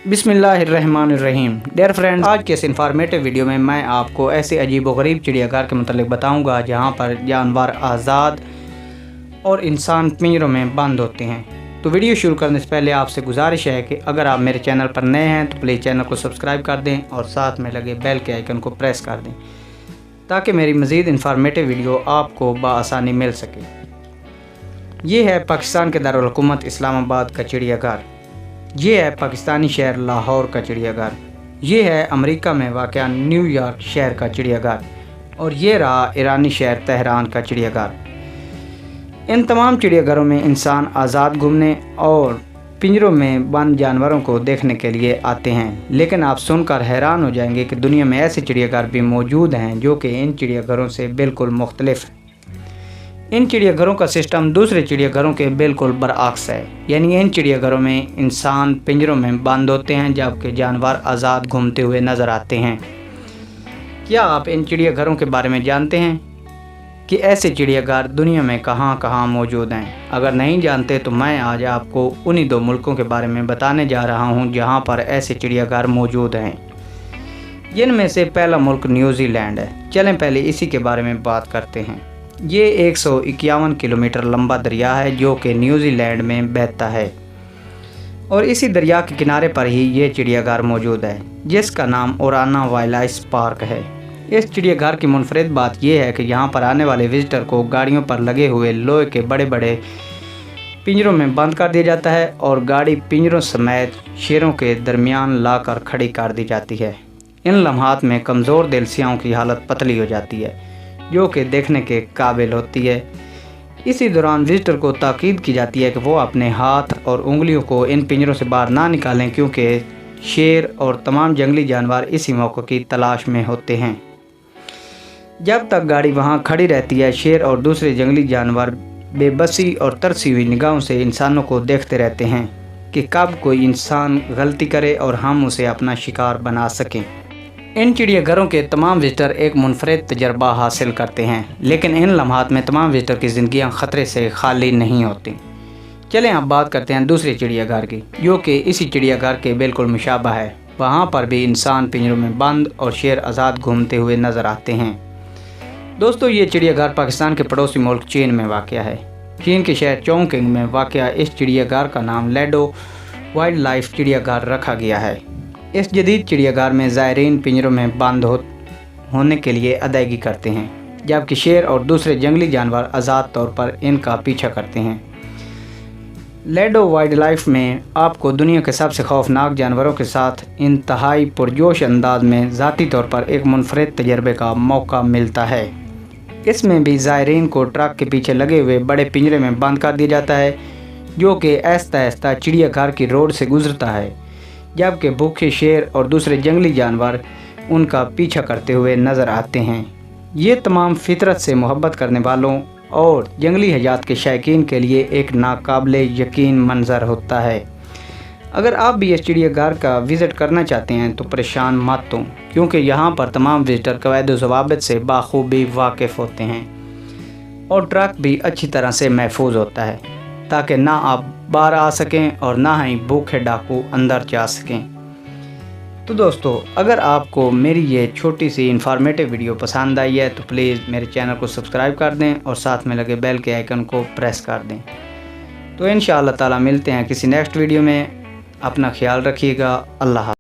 बिस्मिल्लाहिर्रहमानिर्रहीम। Dear friends, आज के इस इंफॉर्मेटिव वीडियो में मैं आपको ऐसे अजीब व गरीब चिड़ियाघर के मतलब बताऊंगा जहां पर जानवर आज़ाद और इंसान पिंजरों में बंद होते हैं। तो वीडियो शुरू करने से पहले आपसे गुजारिश है कि अगर आप मेरे चैनल पर नए हैं तो प्लीज़ चैनल को सब्सक्राइब कर दें और साथ में लगे बेल के आइकन को प्रेस कर दें ताकि मेरी मज़ीद इंफॉर्मेटिव वीडियो आपको बआसानी मिल सके। ये है पाकिस्तान के दारुल हुकूमत इस्लामाबाद का चिड़ियाघर। ये है पाकिस्तानी शहर लाहौर का चिड़ियाघर। ये है अमेरिका में वाक़या न्यूयॉर्क शहर का चिड़ियाघर और ये रहा ईरानी शहर तेहरान का चिड़ियाघर। इन तमाम चिड़ियाघरों में इंसान आज़ाद घूमने और पिंजरों में बंद जानवरों को देखने के लिए आते हैं, लेकिन आप सुनकर हैरान हो जाएंगे कि दुनिया में ऐसे चिड़ियाघर भी मौजूद हैं जो कि इन चिड़ियाघरों से बिल्कुल मुख्तलिफ हैं। इन चिड़ियाघरों का सिस्टम दूसरे चिड़ियाघरों के बिल्कुल बरअक्स है, यानी इन चिड़ियाघरों में इंसान पिंजरों में बंद होते हैं जबकि जानवर आज़ाद घूमते हुए नज़र आते हैं। क्या आप इन चिड़ियाघरों के बारे में जानते हैं कि ऐसे चिड़ियाघर दुनिया में कहाँ कहाँ मौजूद हैं? अगर नहीं जानते तो मैं आज आपको उन्हीं दो मुल्कों के बारे में बताने जा रहा हूँ जहाँ पर ऐसे चिड़ियाघर मौजूद हैं। जिनमें से पहला मुल्क न्यूजीलैंड है। चलें पहले इसी के बारे में बात करते हैं। ये 151 किलोमीटर लंबा दरिया है जो कि न्यूजीलैंड में बहता है और इसी दरिया के किनारे पर ही ये चिड़ियाघर मौजूद है जिसका नाम ओराना वाइल्ड लाइफ पार्क है। इस चिड़ियाघर की मुनफरिद बात यह है कि यहाँ पर आने वाले विजिटर को गाड़ियों पर लगे हुए लोहे के बड़े बड़े पिंजरों में बंद कर दिया जाता है और गाड़ी पिंजरों समेत शेरों के दरमियान लाकर खड़ी कर दी जाती है। इन लम्हात में कमज़ोर दिल सियाहों की हालत पतली हो जाती है जो कि देखने के काबिल होती है। इसी दौरान विजिटर को ताकीद की जाती है कि वो अपने हाथ और उंगलियों को इन पिंजरों से बाहर ना निकालें क्योंकि शेर और तमाम जंगली जानवर इसी मौके की तलाश में होते हैं। जब तक गाड़ी वहां खड़ी रहती है, शेर और दूसरे जंगली जानवर बेबसी और तरसी हुई निगाहों से इंसानों को देखते रहते हैं कि कब कोई इंसान गलती करे और हम उसे अपना शिकार बना सकें। इन चिड़ियाघरों के तमाम विजिटर एक मुनफरिद तजर्बा हासिल करते हैं, लेकिन इन लम्हात में तमाम विजिटर की ज़िंदगियां ख़तरे से खाली नहीं होती। चलें अब बात करते हैं दूसरे चिड़ियाघर की जो कि इसी चिड़ियाघर के बिल्कुल मुशाबह है। वहाँ पर भी इंसान पिंजरों में बंद और शेर आज़ाद घूमते हुए नज़र आते हैं। दोस्तों, ये चिड़ियाघर पाकिस्तान के पड़ोसी मुल्क चीन में वाक़या है। चीन के शहर चोंगकिंग में वाक़या इस चिड़ियाघर का नाम लेडो वाइल्ड लाइफ चिड़ियाघर रखा गया है। इस जदीद चिड़ियाघर में ज़ायरीन पिंजरों में बंद होने के लिए अदायगी करते हैं जबकि शेर और दूसरे जंगली जानवर आज़ाद तौर पर इनका पीछा करते हैं। लेडो वाइल्ड लाइफ में आपको दुनिया के सबसे खौफनाक जानवरों के साथ इंतहाई पुरजोश अंदाज में ज़ाती तौर पर एक मुनफरिद तजर्बे का मौका मिलता है। इसमें भी ज़ायरीन को ट्रक के पीछे लगे हुए बड़े पिंजरे में बंद कर दिया जाता है जो कि आहिस्ता आहिस्ता चिड़ियाघर की रोड से गुजरता है, जबकि भूखे शेर और दूसरे जंगली जानवर उनका पीछा करते हुए नज़र आते हैं। ये तमाम फितरत से मोहब्बत करने वालों और जंगली हयात के शौकीन के लिए एक नाकाबिले यकीन मंजर होता है। अगर आप भी इस चिड़ियाघर का विज़िट करना चाहते हैं तो परेशान मत हो क्योंकि यहाँ पर तमाम विजिटर क़वायद व ज़वाबित से बाखूबी वाकिफ़ होते हैं और ट्रक भी अच्छी तरह से महफूज होता है ताकि ना आप बाहर आ सकें और ना ही भूखे डाकू अंदर जा सकें। तो दोस्तों, अगर आपको मेरी ये छोटी सी इंफॉर्मेटिव वीडियो पसंद आई है तो प्लीज़ मेरे चैनल को सब्सक्राइब कर दें और साथ में लगे बेल के आइकन को प्रेस कर दें। तो इंशाअल्लाह ताला मिलते हैं किसी नेक्स्ट वीडियो में। अपना ख्याल रखिएगा। अल्लाह।